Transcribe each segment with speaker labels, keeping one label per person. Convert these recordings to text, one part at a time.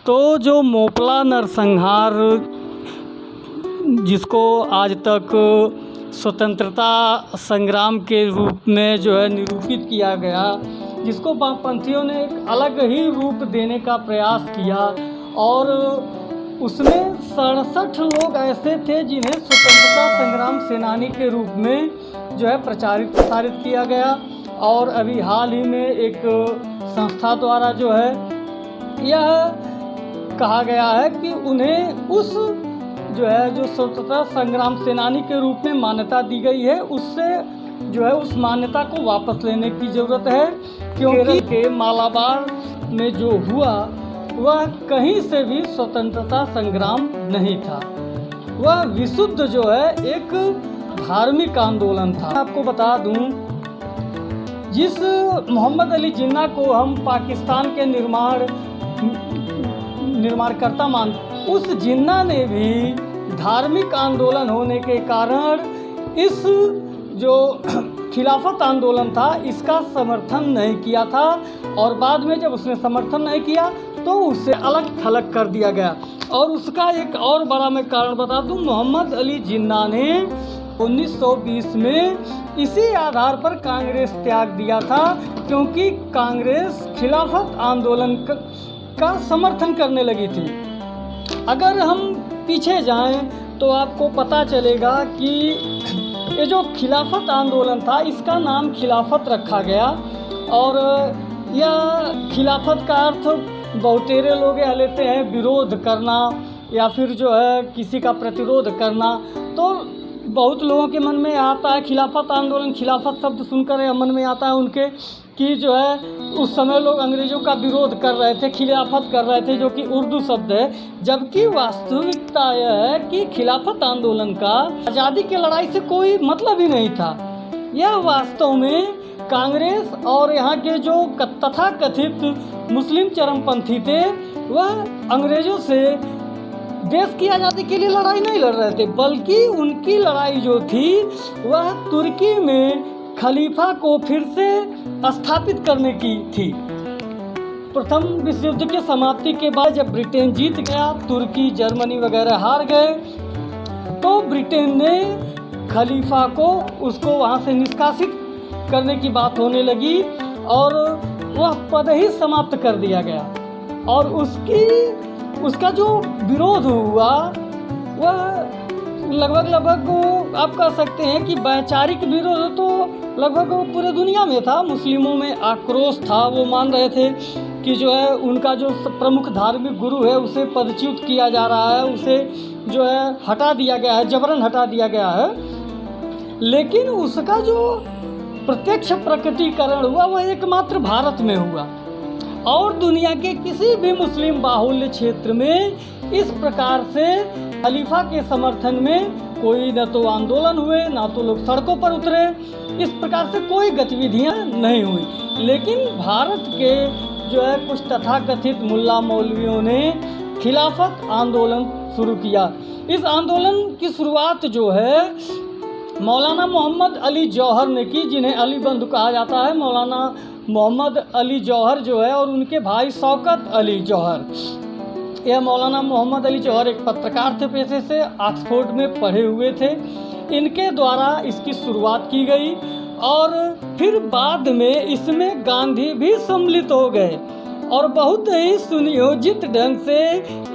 Speaker 1: तो जो मोपला नरसंहार जिसको आज तक स्वतंत्रता संग्राम के रूप में जो है निरूपित किया गया, जिसको वामपंथियों ने एक अलग ही रूप देने का प्रयास किया और उसमें 67 लोग ऐसे थे जिन्हें स्वतंत्रता संग्राम सेनानी के रूप में जो है प्रसारित किया गया। और अभी हाल ही में एक संस्था द्वारा जो है यह कहा गया है कि उन्हें उस जो स्वतंत्रता संग्राम सेनानी के रूप में मान्यता दी गई है, उससे जो है उस मान्यता को वापस लेने की ज़रूरत है, क्योंकि के मालाबार में जो हुआ वह कहीं से भी स्वतंत्रता संग्राम नहीं था, वह विशुद्ध जो है एक धार्मिक आंदोलन था। आपको बता दूं, जिस मोहम्मद अली जिन्ना को हम पाकिस्तान के निर्माणकर्ता मानते, उस जिन्ना ने भी धार्मिक आंदोलन होने के कारण इस जो खिलाफत आंदोलन था इसका समर्थन नहीं किया था, और बाद में जब उसने समर्थन नहीं किया तो उसे अलग थलग कर दिया गया। और उसका एक और बड़ा मैं कारण बता दूं, मोहम्मद अली जिन्ना ने 1920 में इसी आधार पर कांग्रेस त्याग दिया था, क्योंकि कांग्रेस खिलाफत आंदोलन का समर्थन करने लगी थी। अगर हम पीछे जाएं तो आपको पता चलेगा कि ये जो खिलाफत आंदोलन था इसका नाम खिलाफत रखा गया, और यह खिलाफत का अर्थ बहुतेरे लोग यह लेते हैं विरोध करना या फिर जो है किसी का प्रतिरोध करना। तो बहुत लोगों के मन में आता है खिलाफत आंदोलन, खिलाफत शब्द सुनकर मन में आता है उनके कि जो है उस समय लोग अंग्रेज़ों का विरोध कर रहे थे, खिलाफत कर रहे थे, जो कि उर्दू शब्द है। जबकि वास्तविकता यह है कि खिलाफत आंदोलन का आज़ादी की लड़ाई से कोई मतलब ही नहीं था। यह वास्तव में कांग्रेस और यहाँ के जो तथाकथित मुस्लिम चरमपंथी थे वह अंग्रेज़ों से देश की आज़ादी के लिए लड़ाई नहीं लड़ रहे थे, बल्कि उनकी लड़ाई जो थी वह तुर्की में खलीफा को फिर से स्थापित करने की थी। प्रथम विश्व युद्ध के समाप्ति के बाद जब ब्रिटेन जीत गया, तुर्की जर्मनी वगैरह हार गए, तो ब्रिटेन ने खलीफा को उसको वहाँ से निष्कासित करने की बात होने लगी और वह पद ही समाप्त कर दिया गया। और उसका जो विरोध हुआ वह लगभग आप कह सकते हैं कि वैचारिक विरोध तो लगभग पूरे दुनिया में था। मुस्लिमों में आक्रोश था, वो मान रहे थे कि जो है उनका जो प्रमुख धार्मिक गुरु है उसे पदच्युत किया जा रहा है, उसे जो है हटा दिया गया है, जबरन हटा दिया गया है। लेकिन उसका जो प्रत्यक्ष प्रकटीकरण हुआ वह एकमात्र भारत में हुआ, और दुनिया के किसी भी मुस्लिम बाहुल्य क्षेत्र में इस प्रकार से खलीफा के समर्थन में कोई न तो आंदोलन हुए, ना तो लोग सड़कों पर उतरे, इस प्रकार से कोई गतिविधियां नहीं हुई। लेकिन भारत के जो है कुछ तथाकथित मुल्ला मौलवियों ने खिलाफत आंदोलन शुरू किया। इस आंदोलन की शुरुआत जो है मौलाना मोहम्मद अली जौहर ने की, जिन्हें अली बंधु कहा जाता है। मौलाना मोहम्मद अली जौहर जो है और उनके भाई शौकत अली जौहर, यह मौलाना मोहम्मद अली जौहर एक पत्रकार थे पेशे से, ऑक्सफोर्ड में पढ़े हुए थे। इनके द्वारा इसकी शुरुआत की गई और फिर बाद में इसमें गांधी भी सम्मिलित हो गए और बहुत ही सुनियोजित ढंग से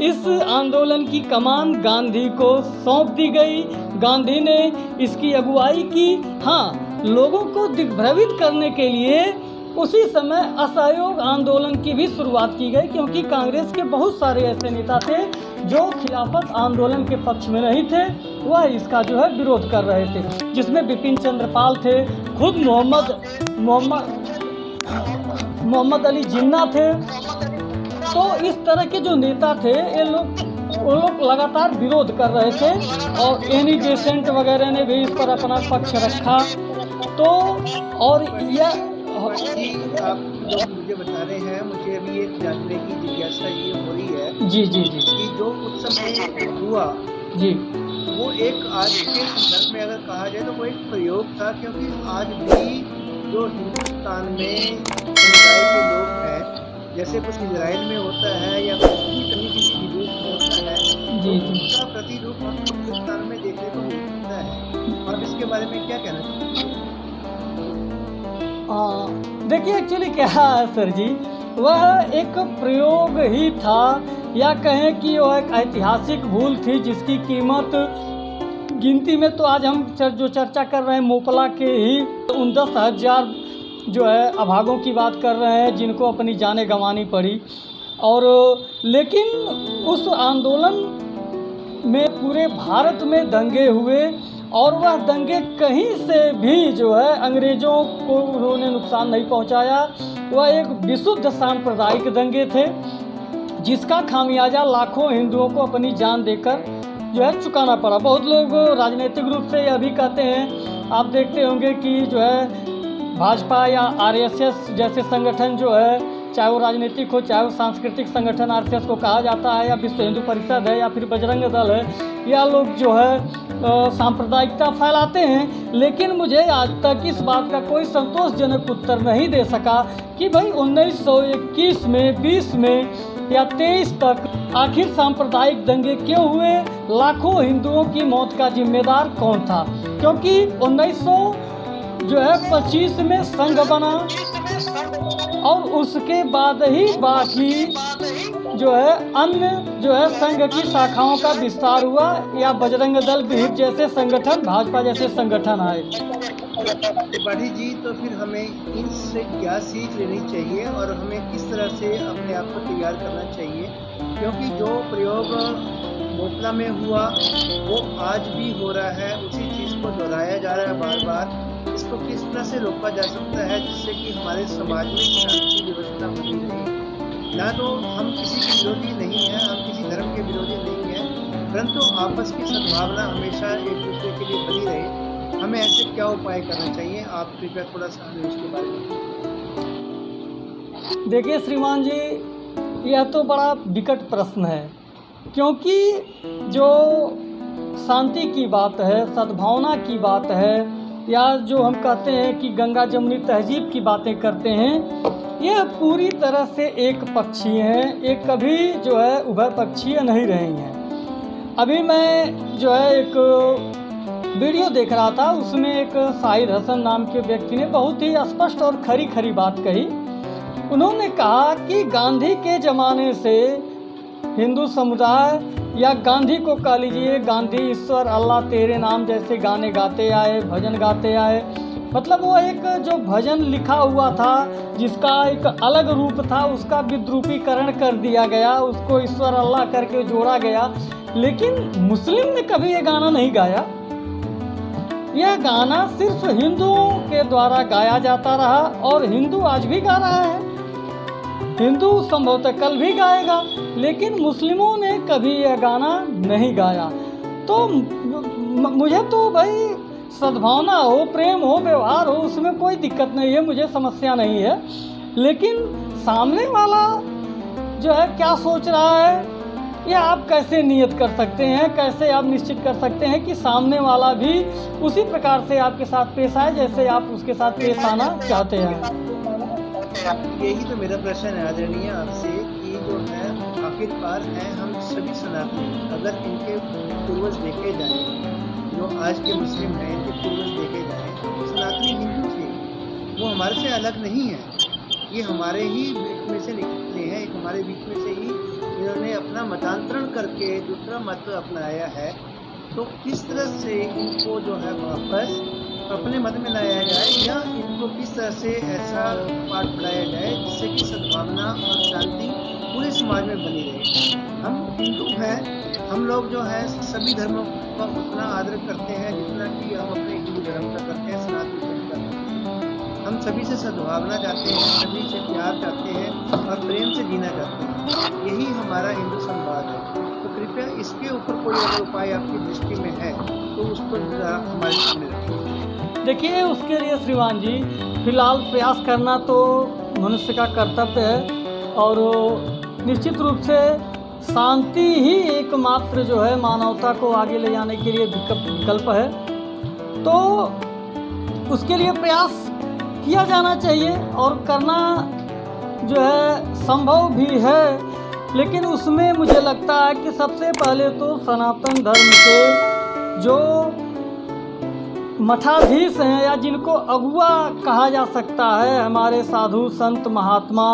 Speaker 1: इस आंदोलन की कमान गांधी को सौंप दी गई। गांधी ने इसकी अगुवाई की। हाँ, लोगों को दिग्भ्रमित करने के लिए उसी समय असहयोग आंदोलन की भी शुरुआत की गई, क्योंकि कांग्रेस के बहुत सारे ऐसे नेता थे जो खिलाफत आंदोलन के पक्ष में नहीं थे, वह इसका जो है विरोध कर रहे थे, जिसमें बिपिन चंद्रपाल थे, खुद मोहम्मद अली जिन्ना थे। तो इस तरह के जो नेता थे वो लोग लगातार विरोध कर रहे थे, और एनी बेसेंट वगैरह ने भी इस पर अपना पक्ष रखा। तो और यह
Speaker 2: आप जो मुझे बता रहे हैं, मुझे अभी एक जानने की जिज्ञासा ये हो रही है
Speaker 1: जी जी जी
Speaker 2: कि जो उस समय हुआ
Speaker 1: जी
Speaker 2: वो एक आज के संदर्भ में अगर कहा जाए तो वो एक प्रयोग था, क्योंकि आज भी जो हिंदुस्तान में समुदाय के लोग हैं, जैसे कुछ इजराइल में होता है या कुछ भी कहीं
Speaker 1: जी जी।
Speaker 2: इसका प्रतिरूप हम हिंदुस्तान में देखने को मिलता है। आप इसके बारे में क्या कहना चाहते हैं?
Speaker 1: देखिए एक्चुअली क्या है सर जी, वह एक प्रयोग ही था, या कहें कि वह एक ऐतिहासिक भूल थी जिसकी कीमत गिनती में तो आज हम जो चर्चा कर रहे हैं मोपला के ही 10,000 जो है अभागों की बात कर रहे हैं जिनको अपनी जानें गंवानी पड़ी। और लेकिन उस आंदोलन में पूरे भारत में दंगे हुए, और वह दंगे कहीं से भी जो है अंग्रेज़ों को उन्होंने नुकसान नहीं पहुंचाया। वह एक विशुद्ध सांप्रदायिक दंगे थे जिसका खामियाजा लाखों हिंदुओं को अपनी जान देकर जो है चुकाना पड़ा। बहुत लोग राजनीतिक रूप से यह भी कहते हैं, आप देखते होंगे कि जो है भाजपा या आरएसएस जैसे संगठन जो है, चाहे वो राजनीतिक हो चाहे वो सांस्कृतिक संगठन आरएसएस को कहा जाता है, या विश्व हिंदू परिषद है, या फिर बजरंग दल है, या लोग जो है सांप्रदायिकता फैलाते हैं। लेकिन मुझे आज तक इस बात का कोई संतोषजनक उत्तर नहीं दे सका कि भाई 1921 में 20 में या 23 तक आखिर सांप्रदायिक दंगे क्यों हुए, लाखों हिंदुओं की मौत का जिम्मेदार कौन था। क्योंकि 1925 में संघ बना और उसके बाद ही बाकी जो है अन्य जो है संघ की शाखाओं का विस्तार हुआ, या बजरंग दल विहिप जैसे संगठन, भाजपा जैसे संगठन आए।
Speaker 2: त्रिपाठी जी, तो फिर हमें इनसे क्या सीख लेनी चाहिए और हमें किस तरह से अपने आप को तैयार करना चाहिए, क्योंकि जो प्रयोग मोपला में हुआ वो आज भी हो रहा है, उसी चीज़ को दोहराया जा रहा है बार बार। इसको किस तरह से रोका जा सकता है जिससे कि हमारे समाज में शांति व्यवस्था बनी रहे। ना तो हम किसी के विरोधी नहीं हैं, हम किसी धर्म के विरोधी नहीं हैं, परंतु आपस की सद्भावना हमेशा एक दूसरे के लिए बनी रहे। हमें ऐसे क्या उपाय करना चाहिए, आप कृपया थोड़ा सा हमें इसके बारे में।
Speaker 1: देखिए श्रीमान जी, यह तो बड़ा विकट प्रश्न है, क्योंकि जो शांति की बात है, सद्भावना की बात है, या जो हम कहते हैं कि गंगा जमुनी तहजीब की बातें करते हैं, यह पूरी तरह से एक पक्षीय हैं, एक कभी जो है उभय पक्षीय नहीं रही हैं। अभी मैं जो है एक वीडियो देख रहा था, उसमें एक शाहिद हसन नाम के व्यक्ति ने बहुत ही स्पष्ट और खरी खरी बात कही। उन्होंने कहा कि गांधी के ज़माने से हिंदू समुदाय, या गांधी को कह लीजिए, गांधी ईश्वर अल्लाह तेरे नाम जैसे गाने गाते आए, भजन गाते आए। मतलब वो एक जो भजन लिखा हुआ था जिसका एक अलग रूप था, उसका विद्रूपीकरण कर दिया गया, उसको ईश्वर अल्लाह करके जोड़ा गया। लेकिन मुस्लिम ने कभी ये गाना नहीं गाया। यह गाना सिर्फ हिंदुओं के द्वारा गाया जाता रहा, और हिंदू आज भी गा रहा है, हिंदू संभवतः कल भी गाएगा, लेकिन मुस्लिमों ने कभी यह गाना नहीं गाया। तो मुझे तो भाई सद्भावना हो, प्रेम हो, व्यवहार हो, उसमें कोई दिक्कत नहीं है, मुझे समस्या नहीं है। लेकिन सामने वाला जो है क्या सोच रहा है, ये आप कैसे नियत कर सकते हैं, कैसे आप निश्चित कर सकते हैं कि सामने वाला भी उसी प्रकार से आपके साथ पेश आए जैसे आप उसके साथ पेश आना चाहते हैं।
Speaker 2: यही तो मेरा प्रश्न है आदरणीय आपसे, कि जो है आखिरकार हैं हम सभी सनातनी। अगर इनके पूर्वज देखे जाएं, जो आज के मुस्लिम हैं, इनके पूर्वज देखे जाएं, तो सनातनी हिंदू थे, वो हमारे से अलग नहीं है, ये हमारे ही बीच में से निकले हैं, एक हमारे बीच में से ही इन्होंने अपना मतांतरण करके दूसरा मत अपनाया है। तो किस तरह से इनको जो है वापस अपने मत में लाया जाए, या इनको किस तरह से ऐसा पाठ पढ़ाया जाए जिससे कि सद्भावना और शांति पूरे समाज में बनी रहे। हम हिंदू हैं, हम लोग जो है सभी धर्मों का उतना आदर करते हैं जितना कि हम अपने हिंदू धर्म का करते हैं, सनातन धर्म का करते हैं। हम सभी से सद्भावना चाहते हैं, सभी से प्यार चाहते हैं और प्रेम से जीना चाहते हैं। यही हमारा हिंदू संवाद है। तो कृपया इसके ऊपर कोई अगर उपाय आपकी दृष्टि में है तो उस पर हमारे सामने रखें।
Speaker 1: देखिए, उसके लिए श्रीमान जी फिलहाल प्रयास करना तो मनुष्य का कर्तव्य है, और निश्चित रूप से शांति ही एकमात्र जो है मानवता को आगे ले जाने के लिए विकल्प है। तो उसके लिए प्रयास किया जाना चाहिए, और करना जो है संभव भी है, लेकिन उसमें मुझे लगता है कि सबसे पहले तो सनातन धर्म के जो मठाधीश हैं या जिनको अगुआ कहा जा सकता है, हमारे साधु संत महात्मा,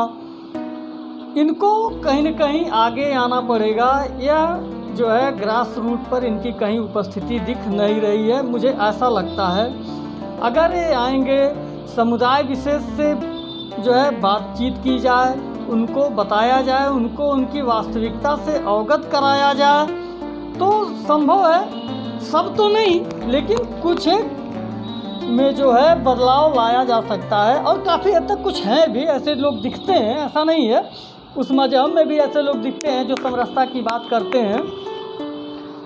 Speaker 1: इनको कहीं न कहीं आगे आना पड़ेगा। या जो है ग्रास रूट पर इनकी कहीं उपस्थिति दिख नहीं रही है, मुझे ऐसा लगता है। अगर ये आएंगे, समुदाय विशेष से जो है बातचीत की जाए, उनको बताया जाए, उनको उनकी वास्तविकता से अवगत कराया जाए, तो संभव है, सब तो नहीं लेकिन कुछ एक में जो है बदलाव लाया जा सकता है। और काफ़ी हद तक कुछ हैं भी ऐसे लोग दिखते हैं, ऐसा नहीं है। उस मजहब में भी ऐसे लोग दिखते हैं जो समरसता की बात करते हैं,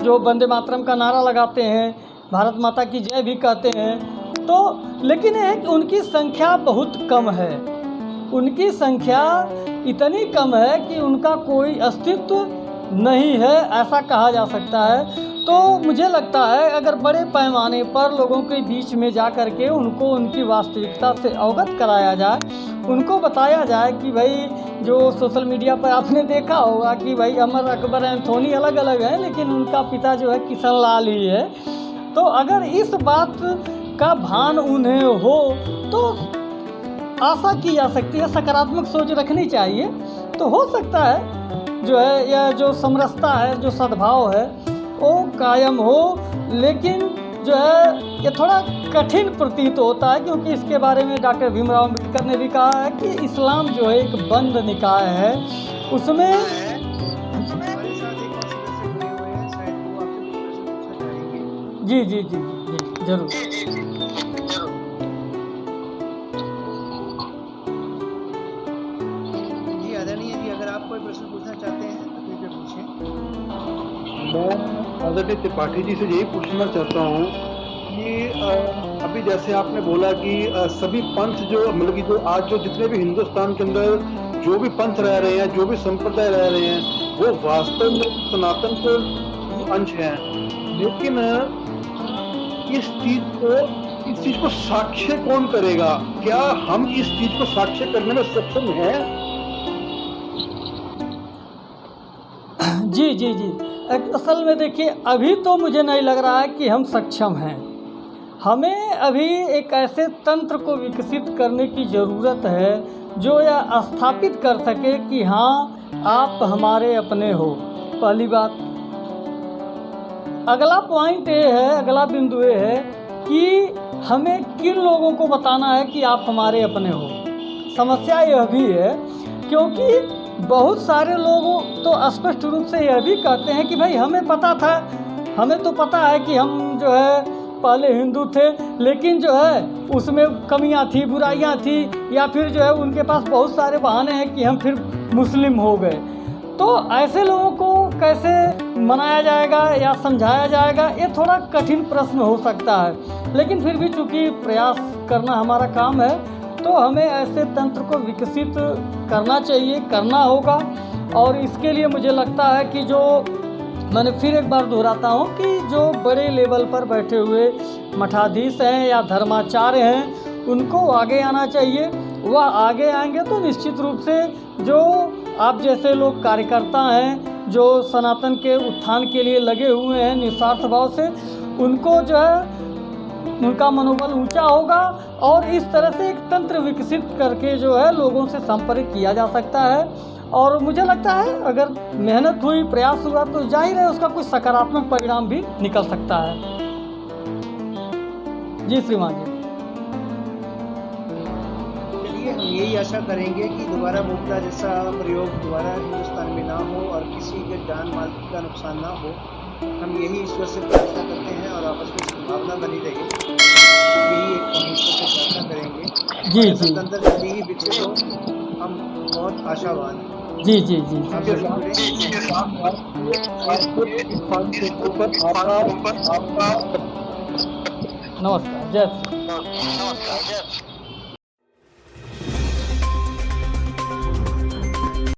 Speaker 1: जो वंदे मातरम का नारा लगाते हैं, भारत माता की जय भी कहते हैं। तो लेकिन एक उनकी संख्या बहुत कम है, उनकी संख्या इतनी कम है कि उनका कोई अस्तित्व नहीं है, ऐसा कहा जा सकता है। तो मुझे लगता है अगर बड़े पैमाने पर लोगों के बीच में जा कर के उनको उनकी वास्तविकता से अवगत कराया जाए, उनको बताया जाए कि भाई जो सोशल मीडिया पर आपने देखा होगा कि भाई अमर अकबर एंथोनी अलग अलग हैं, लेकिन उनका पिता जो है किशन लाल ही है। तो अगर इस बात का भान उन्हें हो तो आशा की जा सकती है, सकारात्मक सोच रखनी चाहिए। तो हो सकता है जो है यह जो समरसता है, जो सद्भाव है वो कायम हो। लेकिन जो है ये थोड़ा कठिन प्रतीत होता है, क्योंकि इसके बारे में डॉक्टर भीमराव अम्बेडकर ने भी कहा है कि इस्लाम जो है एक बंद निकाय है, उसमें
Speaker 2: हमारे साथ एक और सदस्य जुड़े हुए हैं, शायद वो आपसे कुछ प्रश्न पूछना चाहेंगे।
Speaker 1: जी जी जी जी जरूर।
Speaker 2: जी आदरणीय जी, अगर आप कोई प्रश्न पूछना चाहते हैं तो कृपया पूछें।
Speaker 3: मैं आदरणीय त्रिपाठी जी से यही पूछना चाहता हूँ कि अभी जैसे आपने बोला कि सभी पंथ जो मतलब कि जो आज जो जितने भी हिंदुस्तान के अंदर जो भी पंथ रह रहे हैं, जो भी संप्रदाय रह रहे हैं, वो वास्तव में सनातन के अंश हैं। लेकिन इस चीज को साक्ष्य कौन करेगा? क्या हम इस चीज को साक्ष्य करने में सक्षम हैं?
Speaker 1: जी जी जी, असल में देखिए अभी तो मुझे नहीं लग रहा है कि हम सक्षम हैं। हमें अभी एक ऐसे तंत्र को विकसित करने की ज़रूरत है जो यह स्थापित कर सके कि हाँ आप हमारे अपने हो। पहली बात। अगला पॉइंट ये है, अगला बिंदु ये है कि हमें किन लोगों को बताना है कि आप हमारे अपने हो। समस्या यह भी है क्योंकि बहुत सारे लोग तो स्पष्ट रूप से यह भी कहते हैं कि भाई हमें पता था, हमें तो पता है कि हम जो है पहले हिंदू थे, लेकिन जो है उसमें कमियां थी, बुराइयां थी, या फिर जो है उनके पास बहुत सारे बहाने हैं कि हम फिर मुस्लिम हो गए। तो ऐसे लोगों को कैसे मनाया जाएगा या समझाया जाएगा, ये थोड़ा कठिन प्रश्न हो सकता है। लेकिन फिर भी चूँकि प्रयास करना हमारा काम है, तो हमें ऐसे तंत्र को विकसित करना चाहिए, करना होगा। और इसके लिए मुझे लगता है कि जो मैंने फिर एक बार दोहराता हूँ कि जो बड़े लेवल पर बैठे हुए मठाधीश हैं या धर्माचार्य हैं, उनको आगे आना चाहिए। वह आगे आएंगे तो निश्चित रूप से जो आप जैसे लोग कार्यकर्ता हैं, जो सनातन के उत्थान के लिए लगे हुए हैं निस्वार्थ भाव से, उनको जो है उनका मनोबल ऊंचा होगा। और इस तरह से एक तंत्र विकसित करके जो है लोगों से संपर्क किया जा सकता है। और मुझे लगता है अगर मेहनत हुई, प्रयास हुआ, तो जाहिर है उसका कुछ सकारात्मक परिणाम भी निकल सकता है। जी श्रीमान जी।
Speaker 2: चलिए हम यही आशा करेंगे कि दोबारा मुक्ता जैसा प्रयोग दोबारा हिंदुस्तान में ना हो और किसी के जान माल का नुकसान ना हो। हम यही ईश्वर से प्रार्थना करते हैं और आपस में सद्भावना बनी रहे, यही एक हम ईश्वर से प्रार्थना करेंगे।
Speaker 1: जी जी
Speaker 2: तंत्र जल्दी ही विकसित हो, हम बहुत आशावान हैं।
Speaker 1: जी जी जी
Speaker 2: आपसे जुड़े
Speaker 1: नमस्कार, जय श्री राम।